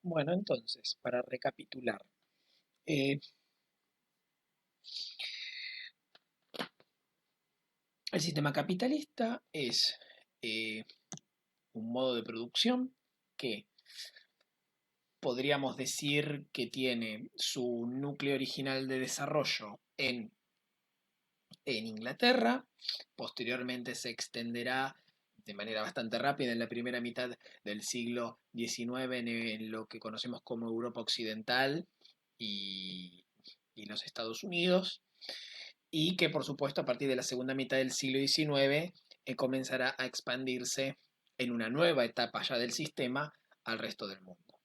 Bueno, entonces, para recapitular, eh, el sistema capitalista es un modo de producción que podríamos decir que tiene su núcleo original de desarrollo en Inglaterra, posteriormente se extenderá de manera bastante rápida en la primera mitad del siglo XIX en lo que conocemos como Europa Occidental y, y los Estados Unidos, y que por supuesto a partir de la segunda mitad del siglo XIX comenzará a expandirse en una nueva etapa ya del sistema al resto del mundo.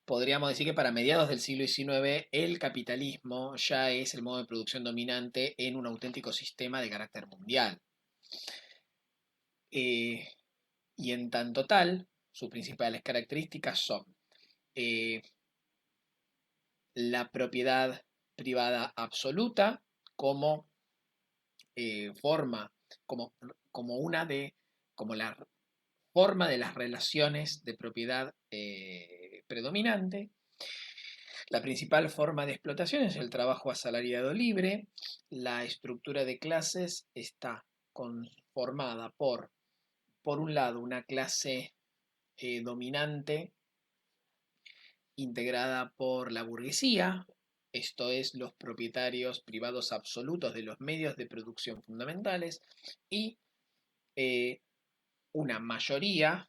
Podríamos decir que para mediados del siglo XIX el capitalismo ya es el modo de producción dominante en un auténtico sistema de carácter mundial. Eh, y en tanto tal, sus principales características son eh, la propiedad privada absoluta como forma, como, como una de, como la forma de las relaciones de propiedad predominante. La principal forma de explotación es el trabajo asalariado libre. La estructura de clases está conformada por un lado, una clase dominante integrada por la burguesía, esto es, los propietarios privados absolutos de los medios de producción fundamentales, y eh, una mayoría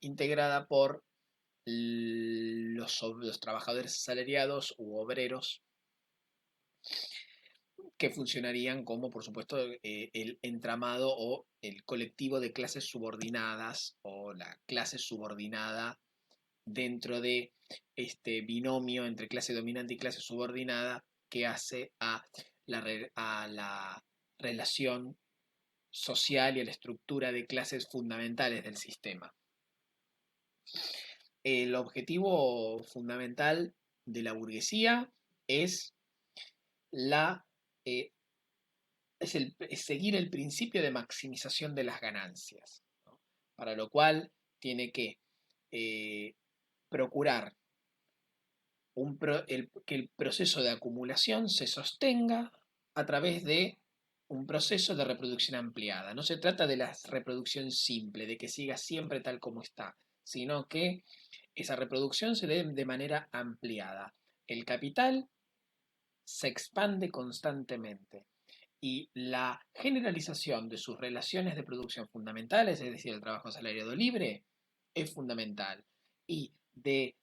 integrada por los trabajadores asalariados u obreros que funcionarían como, por supuesto, el entramado o el colectivo de clases subordinadas o la clase subordinada dentro de este binomio entre clase dominante y clase subordinada que hace a la relación social y a la estructura de clases fundamentales del sistema. El objetivo fundamental de la burguesía es la eh, es seguir el principio de maximización de las ganancias, ¿no? Para lo cual tiene que eh, procurar que el proceso de acumulación se sostenga a través de un proceso de reproducción ampliada. No se trata de la reproducción simple, de que siga siempre tal como está, sino que esa reproducción se dé de manera ampliada. El capital se expande constantemente y la generalización de sus relaciones de producción fundamentales, es decir, el trabajo asalariado libre, es fundamental. Y de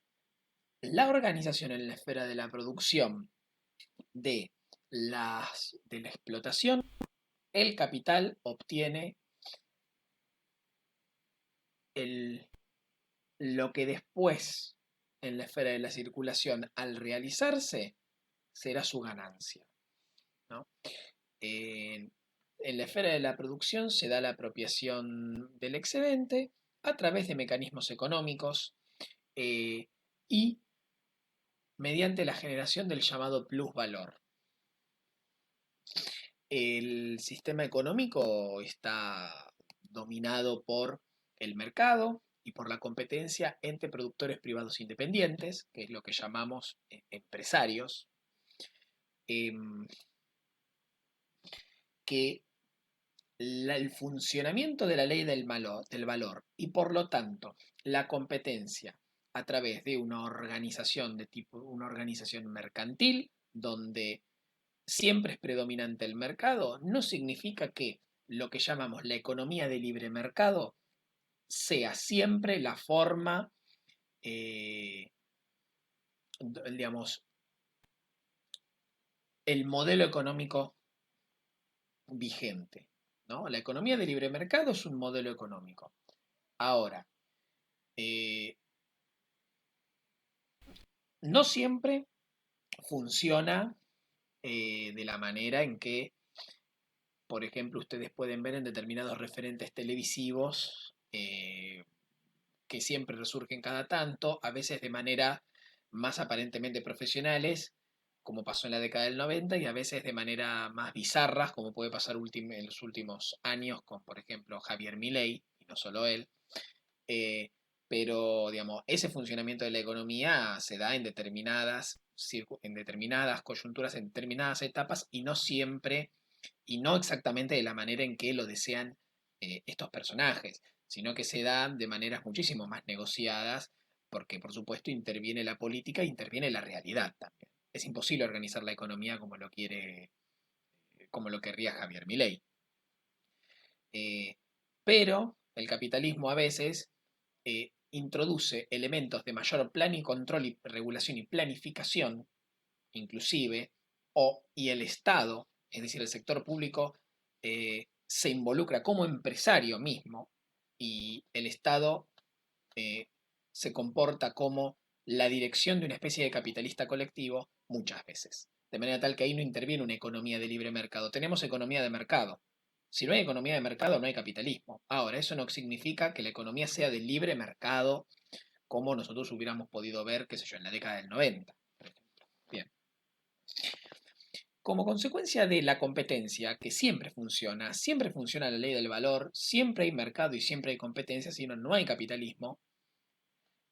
la organización en la esfera de la producción de, de la explotación, el capital obtiene el, lo que después en la esfera de la circulación, al realizarse, será su ganancia, ¿no? En, en la esfera de la producción se da la apropiación del excedente a través de mecanismos económicos eh, y mediante la generación del llamado plusvalor. El sistema económico está dominado por el mercado y por la competencia entre productores privados independientes, que es lo que llamamos empresarios, em, que el funcionamiento de la ley del valor y por lo tanto la competencia a través de una organización de tipo, una organización mercantil donde siempre es predominante el mercado, no significa que lo que llamamos la economía de libre mercado sea siempre la forma, eh, digamos, el modelo económico vigente, ¿no? La economía de libre mercado es un modelo económico. Ahora, eh, no siempre funciona de la manera en que, por ejemplo, ustedes pueden ver en determinados referentes televisivos que siempre resurgen cada tanto, a veces de manera más aparentemente profesionales, como pasó en la década del 90, y a veces de manera más bizarras, como puede pasar en los últimos años con, por ejemplo, Javier Milei, y no solo él, pero digamos, ese funcionamiento de la economía se da en en determinadas coyunturas, en determinadas etapas y no siempre, y no exactamente de la manera en que lo desean estos personajes, sino que se da de maneras muchísimo más negociadas, porque por supuesto interviene la política e interviene la realidad también. Es imposible organizar la economía como lo querría Javier Milei. Eh, pero el capitalismo a veces introduce elementos de mayor plan y control y regulación y planificación, inclusive, y el Estado, es decir, el sector público, se involucra como empresario mismo y el Estado eh, se comporta como la dirección de una especie de capitalista colectivo muchas veces. De manera tal que ahí no interviene una economía de libre mercado. Tenemos economía de mercado. Si no hay economía de mercado, no hay capitalismo. Ahora, eso no significa que la economía sea de libre mercado como nosotros hubiéramos podido ver, qué sé yo, en la década del 90, por ejemplo. Bien. Como consecuencia de la competencia, que siempre funciona la ley del valor, siempre hay mercado y siempre hay competencia, si no, no hay capitalismo.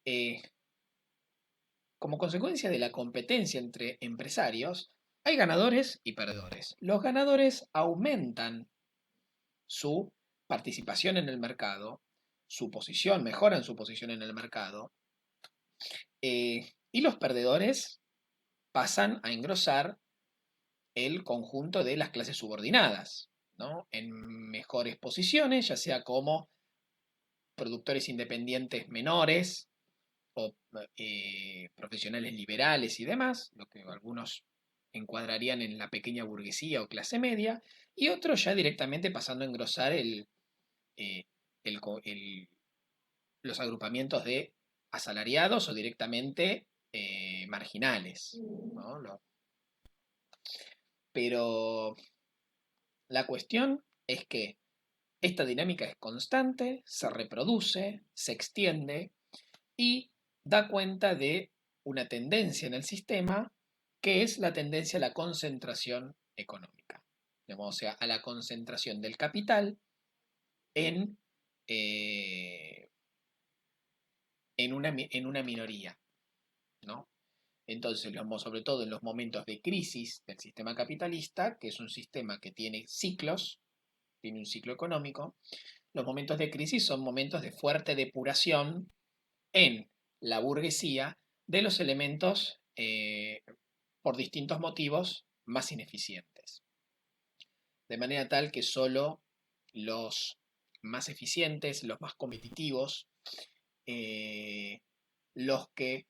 eh, Como consecuencia de la competencia entre empresarios, hay ganadores y perdedores. Los ganadores aumentan su participación en el mercado, mejoran su posición en el mercado, y los perdedores pasan a engrosar el conjunto de las clases subordinadas, ¿no? En mejores posiciones, ya sea como productores independientes menores o profesionales liberales y demás, lo que algunos encuadrarían en la pequeña burguesía o clase media, y otros ya directamente pasando a engrosar eh, el los agrupamientos de asalariados o directamente marginales, ¿no? Pero la cuestión es que esta dinámica es constante, se reproduce, se extiende y da cuenta de una tendencia en el sistema que es la tendencia a la concentración económica, digamos, o sea, a la concentración del capital en, eh, en una minoría, ¿no? Entonces, sobre todo en los momentos de crisis del sistema capitalista, que es un sistema que tiene ciclos, tiene un ciclo económico, los momentos de crisis son momentos de fuerte depuración en la burguesía de los elementos, por distintos motivos, más ineficientes. De manera tal que solo los más eficientes, los más competitivos, eh, los que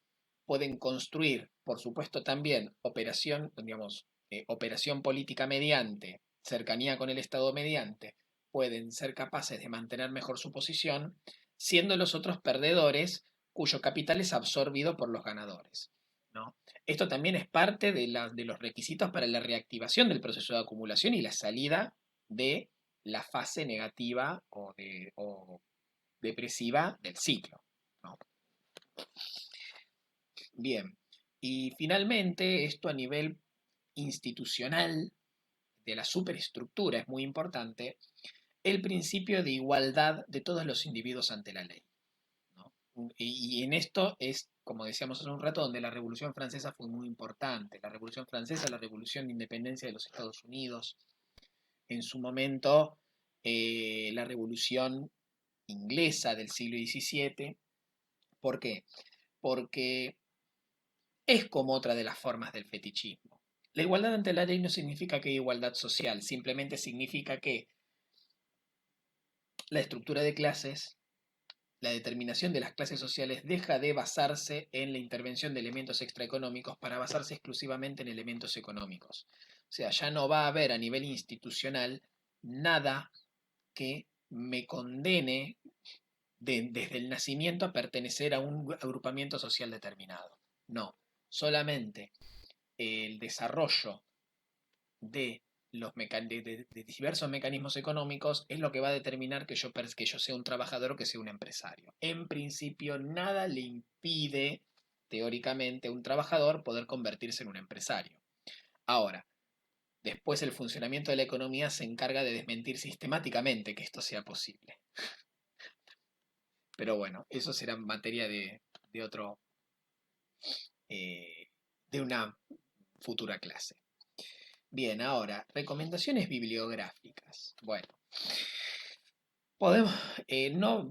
pueden construir, por supuesto, también operación política mediante, cercanía con el Estado mediante, pueden ser capaces de mantener mejor su posición, siendo los otros perdedores cuyo capital es absorbido por los ganadores, ¿no? Esto también es parte de los requisitos para la reactivación del proceso de acumulación y la salida de la fase negativa o depresiva del ciclo, ¿no? Bien, y finalmente esto a nivel institucional de la superestructura es muy importante, el principio de igualdad de todos los individuos ante la ley, ¿no? Y en esto es, como decíamos hace un rato, donde la Revolución Francesa fue muy importante. La Revolución Francesa, la Revolución de Independencia de los Estados Unidos, en su momento la Revolución Inglesa del siglo XVII. ¿Por qué? Porque es como otra de las formas del fetichismo. La igualdad ante la ley no significa que hay igualdad social, simplemente significa que la estructura de clases, la determinación de las clases sociales deja de basarse en la intervención de elementos extraeconómicos para basarse exclusivamente en elementos económicos. O sea, ya no va a haber a nivel institucional nada que me condene desde el nacimiento a pertenecer a un agrupamiento social determinado. No, solamente el desarrollo de, de diversos mecanismos económicos es lo que va a determinar que yo sea un trabajador o que sea un empresario. En principio, nada le impide, teóricamente, a un trabajador poder convertirse en un empresario. Ahora, después el funcionamiento de la economía se encarga de desmentir sistemáticamente que esto sea posible. Pero bueno, eso será materia de otro, eh, de una futura clase. Bien, ahora, recomendaciones bibliográficas. Bueno, podemos, no,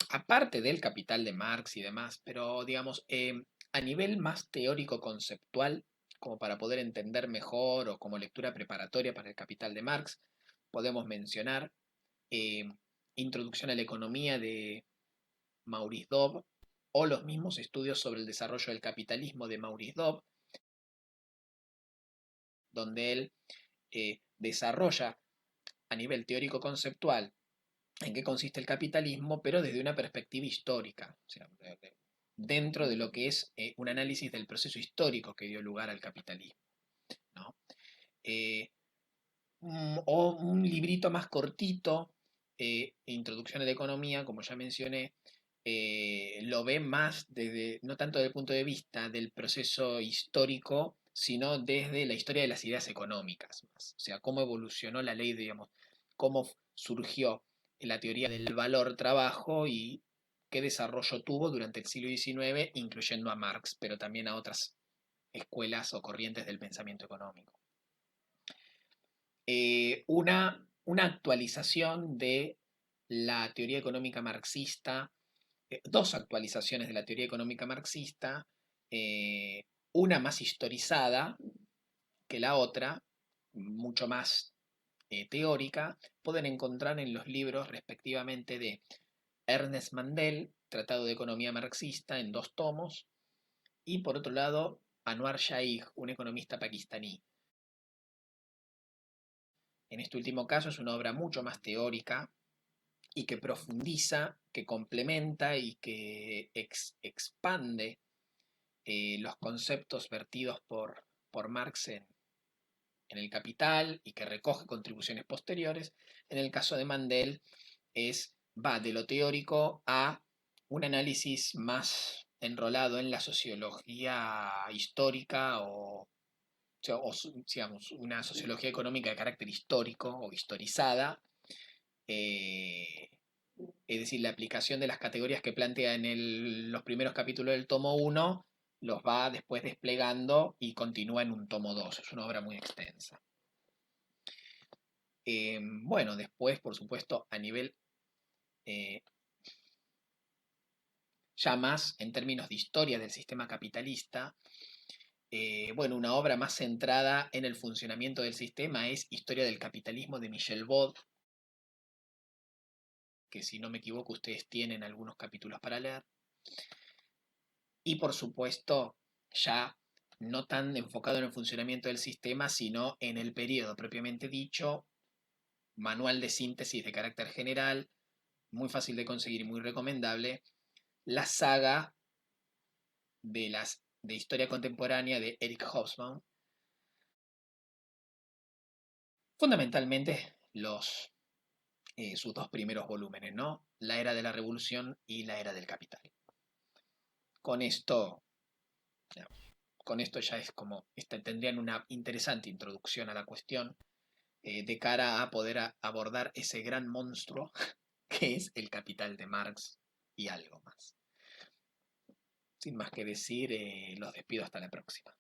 aparte del Capital de Marx y demás, pero digamos, a nivel más teórico-conceptual, como para poder entender mejor o como lectura preparatoria para el Capital de Marx, podemos mencionar eh, Introducción a la Economía de Maurice Dobb o los mismos estudios sobre el desarrollo del capitalismo de Maurice Dobb, donde él desarrolla a nivel teórico-conceptual en qué consiste el capitalismo, pero desde una perspectiva histórica, o sea, dentro de lo que es un análisis del proceso histórico que dio lugar al capitalismo, ¿no? Eh, o un librito más cortito, Introducción a la Economía, como ya mencioné, lo ve más desde, no tanto desde el punto de vista del proceso histórico, sino desde la historia de las ideas económicas, más. O sea, cómo evolucionó la ley, digamos, cómo surgió la teoría del valor trabajo y qué desarrollo tuvo durante el siglo XIX, incluyendo a Marx, pero también a otras escuelas o corrientes del pensamiento económico. Una actualización de la teoría económica marxista, dos actualizaciones de la teoría económica marxista, eh, una más historizada que la otra, mucho más teórica, pueden encontrar en los libros respectivamente de Ernest Mandel, Tratado de Economía Marxista, en 2 tomos, y por otro lado, Anwar Shaikh, un economista pakistaní. En este último caso es una obra mucho más teórica y que profundiza, que complementa y que expande los conceptos vertidos por Marx en El Capital y que recoge contribuciones posteriores. En el caso de Mandel va de lo teórico a un análisis más enrolado en la sociología histórica o digamos, una sociología económica de carácter histórico o historizada, eh, es decir, la aplicación de las categorías que plantea en los primeros capítulos del tomo 1 los va después desplegando y continúa en un tomo 2. Es una obra muy extensa. Bueno, después, por supuesto, a nivel eh, ya más en términos de historia del sistema capitalista, bueno, una obra más centrada en el funcionamiento del sistema es Historia del capitalismo de Michel Baude, que si no me equivoco ustedes tienen algunos capítulos para leer. Y por supuesto, ya no tan enfocado en el funcionamiento del sistema, sino en el periodo propiamente dicho, manual de síntesis de carácter general, muy fácil de conseguir y muy recomendable, la saga de historia contemporánea de Eric Hobsbawm, fundamentalmente sus 2 primeros volúmenes, ¿no? La era de la revolución y la era del capital. Con esto, con esto ya es como, tendrían una interesante introducción a la cuestión de cara a poder abordar ese gran monstruo que es el capital de Marx y algo más. Sin más que decir, los despido hasta la próxima.